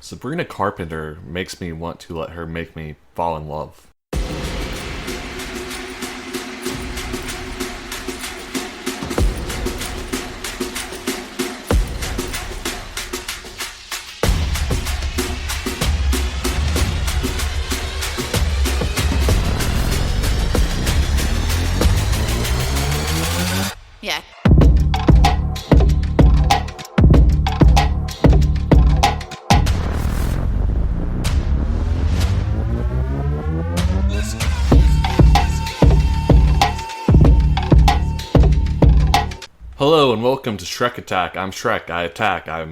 Sabrina Carpenter makes me want to let her make me fall in love. Yeah. Hello and welcome to Shrek Attack. I'm Shrek. I attack. I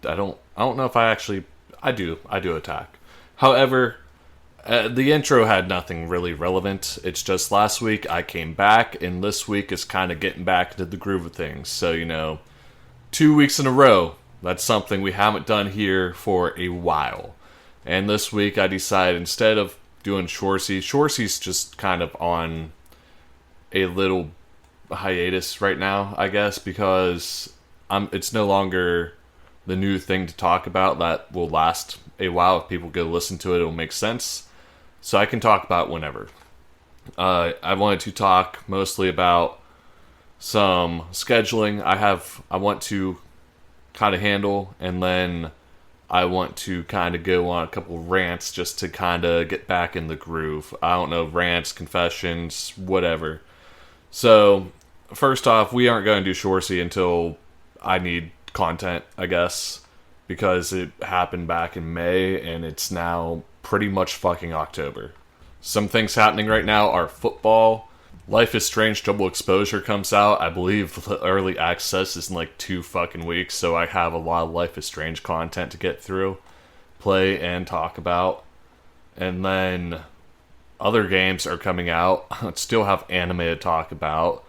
don't know if I do attack. However, the intro had nothing really relevant. It's just last week I came back, and this week is kind of getting back into the groove of things. So, 2 weeks in a row, that's something we haven't done here for a while. And this week I decided instead of doing Shoresy's just kind of on a little hiatus right now, I guess, because it's no longer the new thing to talk about that will last a while. If people go listen to it, it'll make sense. So I can talk about it whenever. I wanted to talk mostly about some scheduling I want to kind of handle, and then I want to kind of go on a couple rants just to kind of get back in the groove. I don't know, rants, confessions, whatever. So, first off, we aren't going to do Shoresy until I need content, I guess, because it happened back in May, and it's now pretty much fucking October. Some things happening right now are football. Life is Strange Double Exposure comes out. I believe the early access is in like 2 fucking weeks, so I have a lot of Life is Strange content to get through, play, and talk about. And then other games are coming out. I still have anime to talk about.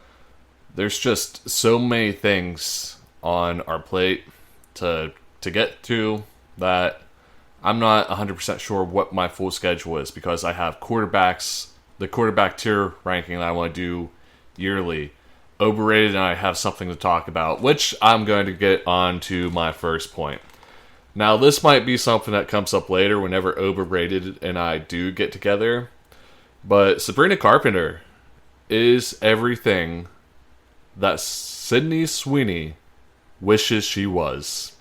There's just so many things on our plate to get to that I'm not 100% sure what my full schedule is, because I have the quarterback tier ranking that I want to do yearly, overrated, and I have something to talk about, which I'm going to get on to my first point. Now, this might be something that comes up later whenever overrated and I do get together, but Sabrina Carpenter is everything that Sydney Sweeney wishes she was.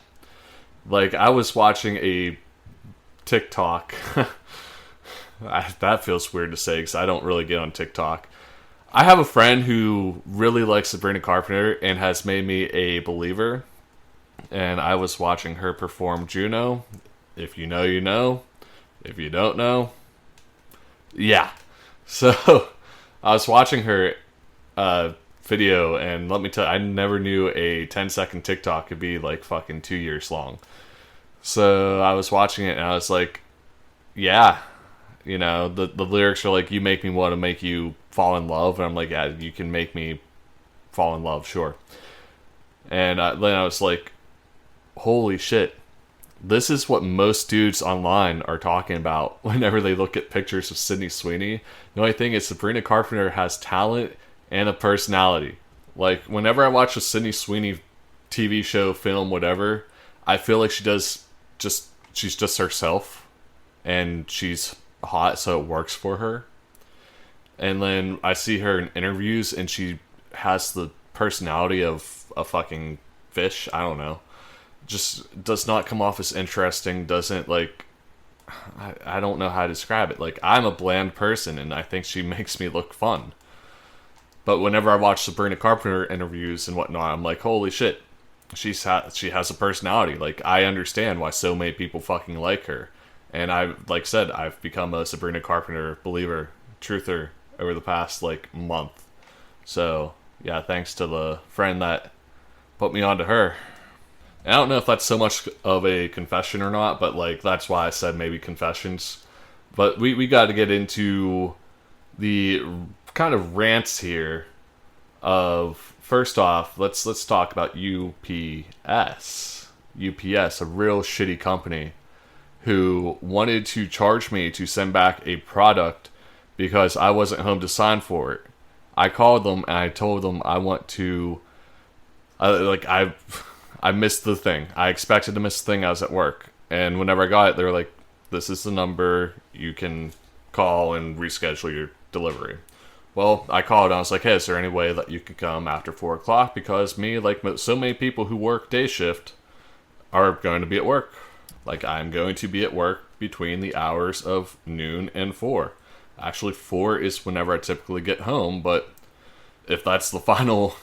Like, I was watching a TikTok. That feels weird to say because I don't really get on TikTok. I have a friend who really likes Sabrina Carpenter and has made me a believer. And I was watching her perform Juno. If you know, you know. If you don't know, yeah. So, I was watching her video, and let me tell you, I never knew a 10-second TikTok could be like fucking 2 years long. So, I was watching it, and I was like, yeah. The lyrics are like, you make me want to make you fall in love. And I'm like, yeah, you can make me fall in love, sure. And then I was like, holy shit. This is what most dudes online are talking about whenever they look at pictures of Sydney Sweeney. The only thing is Sabrina Carpenter has talent and a personality. Like, whenever I watch a Sydney Sweeney TV show, film, whatever, I feel like she's just herself. And she's hot, so it works for her. And then I see her in interviews, and she has the personality of a fucking fish. I don't know. Just does not come off as interesting. Doesn't, like, I don't know how to describe it. Like, I'm a bland person, and I think she makes me look fun. But whenever I watch Sabrina Carpenter interviews and whatnot, I'm like, holy shit, she has a personality. Like, I understand why so many people fucking like her. And like I said, I've become a Sabrina Carpenter believer, truther, over the past, like, month. So, yeah, thanks to the friend that put me onto her. And I don't know if that's so much of a confession or not, but, like, that's why I said maybe confessions. But we got to get into the kind of rants here of, first off, let's talk about UPS. UPS, a real shitty company, who wanted to charge me to send back a product because I wasn't home to sign for it. I called them and I told them I want to, I missed the thing. I expected to miss the thing. I was at work. And whenever I got it, they were like, this is the number, you can call and reschedule your delivery. Well, I called and I was like, hey, is there any way that you could come after 4 o'clock? Because me, like so many people who work day shift, are going to be at work. Like, I'm going to be at work between the hours of noon and 4. Actually, 4 is whenever I typically get home, but if that's the final,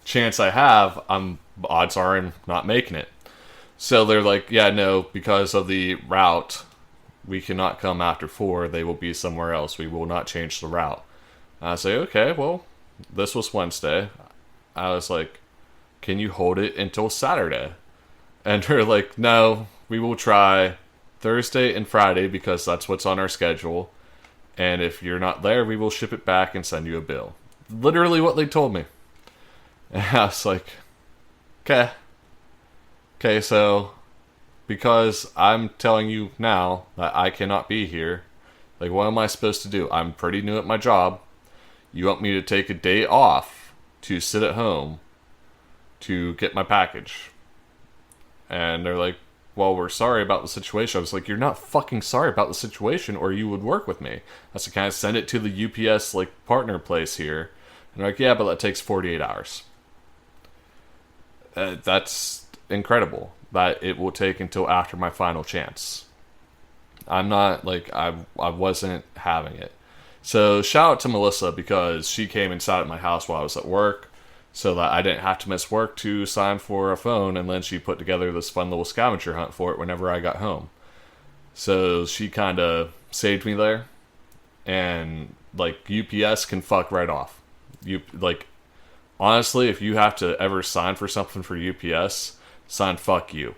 chance I have, odds are I'm not making it. So they're like, yeah, no, because of the route, we cannot come after 4. They will be somewhere else. We will not change the route. I say, okay, well, this was Wednesday. I was like, can you hold it until Saturday? And they're like, no, we will try Thursday and Friday because that's what's on our schedule. And if you're not there, we will ship it back and send you a bill. Literally what they told me. And I was like, okay. Okay, so because I'm telling you now that I cannot be here, like, what am I supposed to do? I'm pretty new at my job. You want me to take a day off to sit at home to get my package? And they're like, well, we're sorry about the situation. I was like, you're not fucking sorry about the situation or you would work with me. I said, can I send it to the UPS, partner place here? And they're like, yeah, but that takes 48 hours. That's incredible that it will take until after my final chance. I'm not, I wasn't having it. So shout out to Melissa because she came and sat at my house while I was at work so that I didn't have to miss work to sign for a phone, and then she put together this fun little scavenger hunt for it whenever I got home. So she kind of saved me there, and UPS can fuck right off. Honestly, if you have to ever sign for something for UPS, sign fuck you.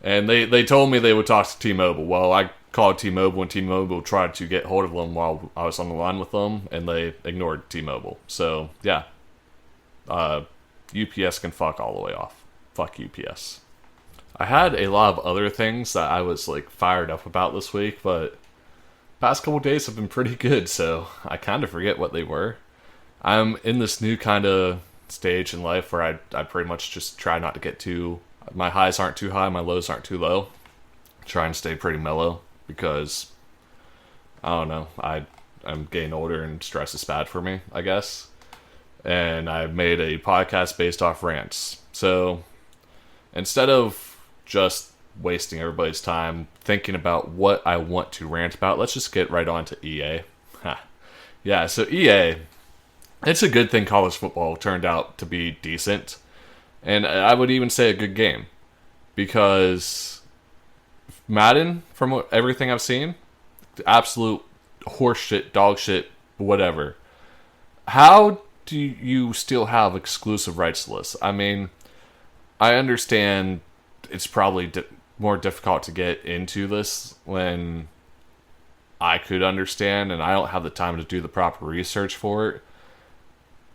And they told me they would talk to T-Mobile. Well, I called T-Mobile and T-Mobile tried to get hold of them while I was on the line with them, and they ignored T-Mobile. So, yeah. UPS can fuck all the way off. Fuck UPS. I had a lot of other things that I was fired up about this week, but past couple days have been pretty good, so I kind of forget what they were. I'm in this new kind of stage in life where I pretty much just try not to get too... My highs aren't too high, my lows aren't too low. Try and stay pretty mellow because, I don't know, I'm getting older and stress is bad for me, I guess. And I made a podcast based off rants. So instead of just wasting everybody's time thinking about what I want to rant about, let's just get right on to EA. Yeah, so EA, it's a good thing college football turned out to be decent. And I would even say a good game. Because Madden, from everything I've seen, absolute horseshit, dog shit, whatever. How do you still have exclusive rights lists? I mean, I understand it's probably more difficult to get into this when I could understand, and I don't have the time to do the proper research for it.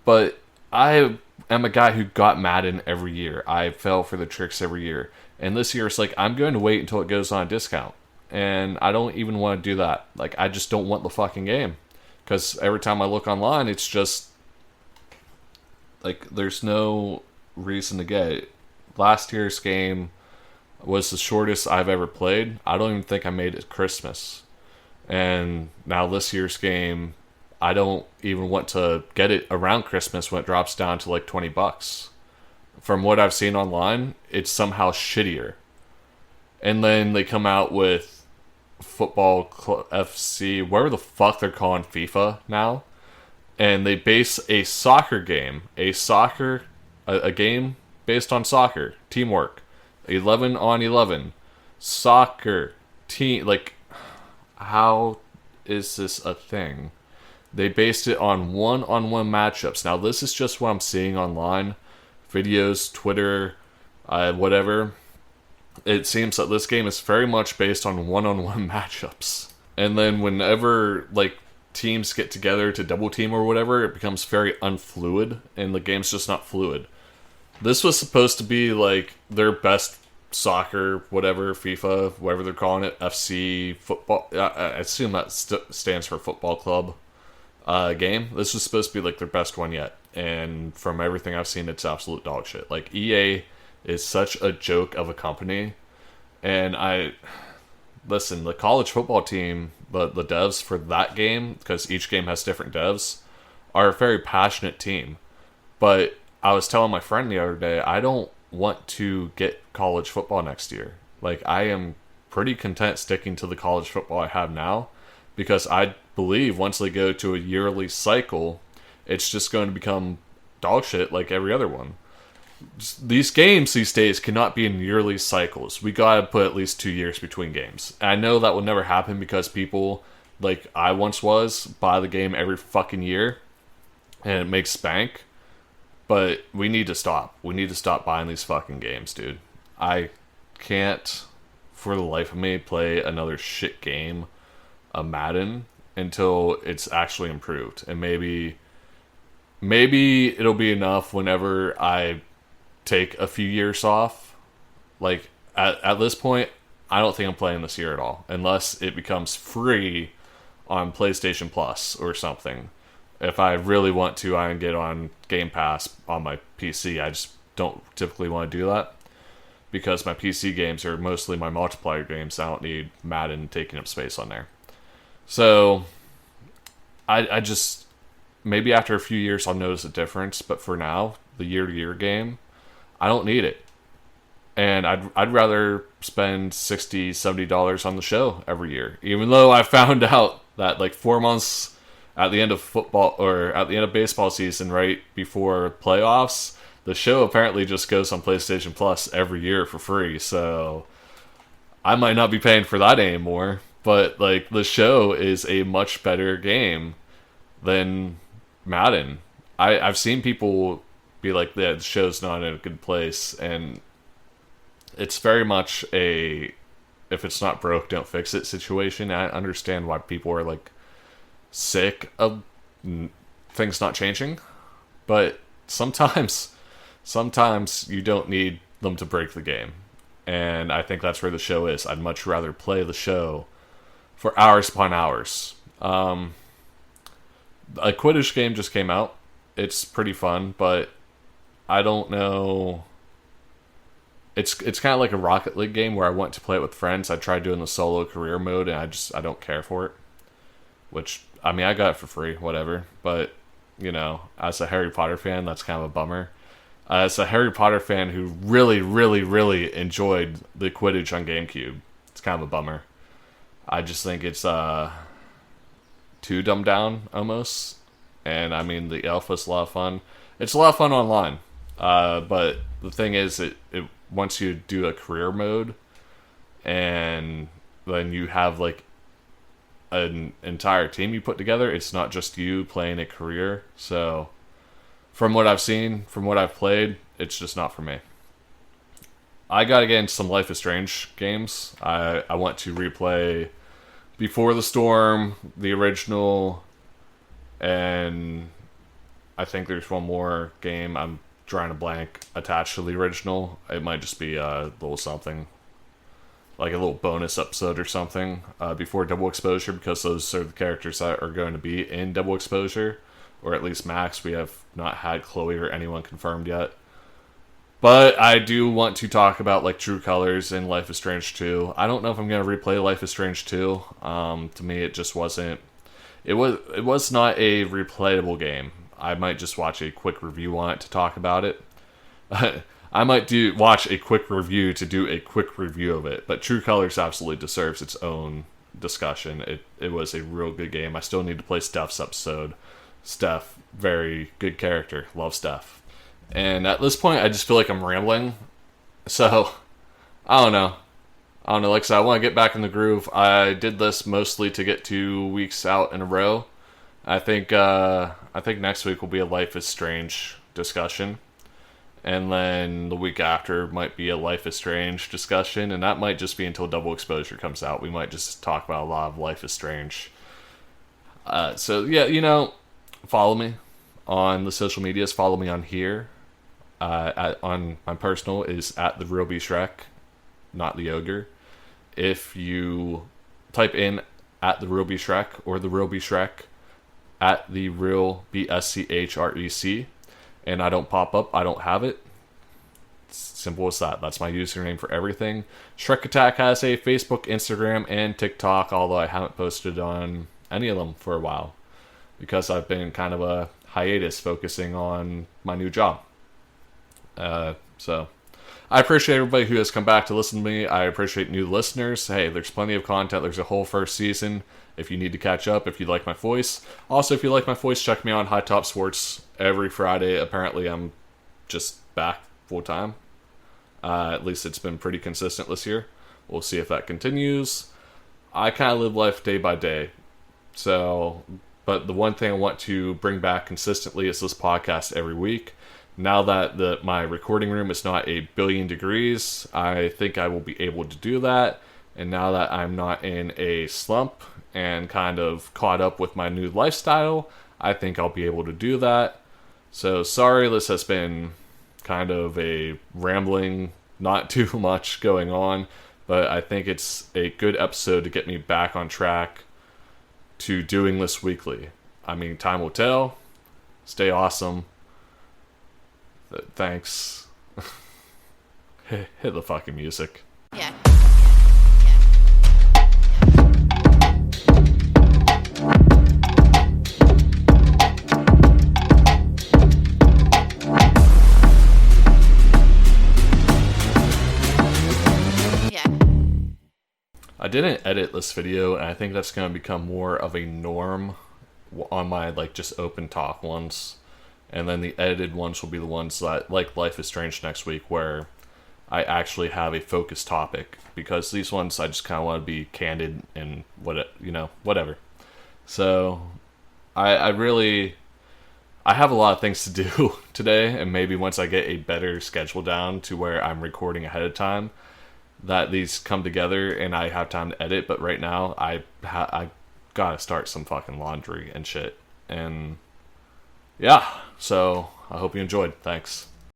But I am a guy who got Madden every year. I fell for the tricks every year. And this year it's I'm going to wait until it goes on a discount. And I don't even want to do that. I just don't want the fucking game. Because every time I look online, it's just... there's no reason to get it. Last year's game was the shortest I've ever played. I don't even think I made it Christmas. And now this year's game, I don't even want to get it around Christmas when it drops down to $20. From what I've seen online, it's somehow shittier. And then they come out with Football FC, whatever the fuck they're calling FIFA now. And they base a soccer game, a game based on soccer, teamwork, 11 on 11, soccer, team, how is this a thing? They based it on one-on-one matchups. Now, this is just what I'm seeing online, videos, Twitter, whatever. It seems that this game is very much based on one-on-one matchups. And then whenever, teams get together to double team or whatever, it becomes very unfluid, and the game's just not fluid. This was supposed to be, their best soccer, whatever, FIFA, whatever they're calling it, FC, football, I assume that stands for football club, game. This was supposed to be, their best one yet, and from everything I've seen, it's absolute dog shit. EA is such a joke of a company, And listen, the college football team, the devs for that game, because each game has different devs, are a very passionate team. But I was telling my friend the other day, I don't want to get college football next year. Like, I am pretty content sticking to the college football I have now, because I believe once they go to a yearly cycle, it's just going to become dog shit like every other one. These games these days cannot be in yearly cycles. We gotta put at least 2 years between games. And I know that will never happen because people, like I once was, buy the game every fucking year and it makes bank. But we need to stop. We need to stop buying these fucking games, dude. I can't, for the life of me, play another shit game of Madden until it's actually improved. And maybe it'll be enough whenever I take a few years off. Like, at this point, I don't think I'm playing this year at all. Unless it becomes free on PlayStation Plus or something. If I really want to, I can get on Game Pass on my PC. I just don't typically want to do that, because my PC games are mostly my multiplayer games. I don't need Madden taking up space on there. So, I just, maybe after a few years I'll notice a difference, but for now, the year-to-year game, I don't need it. And I'd rather spend $60, $70 on the show every year. Even though I found out that like 4 months at the end of football, or at the end of baseball season, right before playoffs, the show apparently just goes on PlayStation Plus every year for free. So I might not be paying for that anymore. But like, the show is a much better game than Madden. I've seen people be like, yeah, the show's not in a good place, and it's very much a if it's not broke, don't fix it situation. I understand why people are like sick of things not changing, but sometimes you don't need them to break the game, and I think that's where the show is. I'd much rather play the show for hours upon hours. A Quidditch game just came out. It's pretty fun, but I don't know. It's kind of like a Rocket League game where I want to play it with friends. I tried doing the solo career mode, and I don't care for it. Which, I mean, I got it for free, whatever. But, you know, as a Harry Potter fan, that's kind of a bummer. As a Harry Potter fan who really, really, really enjoyed the Quidditch on GameCube, it's kind of a bummer. I just think it's too dumbed down, almost. And, I mean, the alpha's a lot of fun. It's a lot of fun online. But the thing is, it once you do a career mode, and then you have, like, an entire team you put together, it's not just you playing a career. So, from what I've seen, from what I've played, it's just not for me. I gotta get into some Life is Strange games. I want to replay Before the Storm, the original, and I think there's one more game I'm drawing a blank attached to the original. It might just be a little something, like a little bonus episode or something, before Double Exposure, because those are the characters that are going to be in Double Exposure, or at least Max. We have not had Chloe or anyone confirmed yet. But I do want to talk about, like, True Colors and Life is Strange 2. I don't know if I'm going to replay Life is Strange 2. To me, it just wasn't... It was not a replayable game. I might just watch a quick review on it to talk about it. I might watch a quick review to do a quick review of it. But True Colors absolutely deserves its own discussion. It was a real good game. I still need to play Steph's episode. Steph, very good character. Love Steph. And at this point, I just feel like I'm rambling. So, I don't know. Like I said, I want to get back in the groove. I did this mostly to get 2 weeks out in a row. I think next week will be a Life is Strange discussion. And then the week after might be a Life is Strange discussion. And that might just be until Double Exposure comes out. We might just talk about a lot of Life is Strange. So, yeah, you know, follow me on the social medias. Follow me on here. On my personal is at the Real B Shrek, not the Ogre. If you type in at the Real B Shrek or the Real B Shrek at the Real BSCHREC, and I don't pop up, I don't have it, Simple as that. That's my username for everything. Shrek Attack has a Facebook, Instagram, and TikTok, although I haven't posted on any of them for a while because I've been kind of a hiatus focusing on my new job. So I appreciate everybody who has come back to listen to me. I appreciate new listeners. Hey, there's plenty of content. There's a whole first season if you need to catch up, if you like my voice. Also, if you like my voice, check me out on High Top Sports every Friday. Apparently, I'm just back full time. At least it's been pretty consistent this year. We'll see if that continues. I kind of live life day by day. So, but the one thing I want to bring back consistently is this podcast every week. Now that my recording room is not 1,000,000,000 degrees, I think I will be able to do that. And now that I'm not in a slump and kind of caught up with my new lifestyle, I think I'll be able to do that. So sorry, this has been kind of a rambling, not too much going on, but I think it's a good episode to get me back on track to doing this weekly. I mean, time will tell. Stay awesome. Thanks. Hit the fucking music. Yeah. I didn't edit this video, and I think that's going to become more of a norm on my just open talk ones. And then the edited ones will be the ones that, like Life is Strange next week, where I actually have a focused topic. Because these ones, I just kind of want to be candid and whatever. So, I have a lot of things to do today, and maybe once I get a better schedule down to where I'm recording ahead of time, that these come together and I have time to edit. But right now, I gotta start some fucking laundry and shit. And yeah, so I hope you enjoyed. Thanks.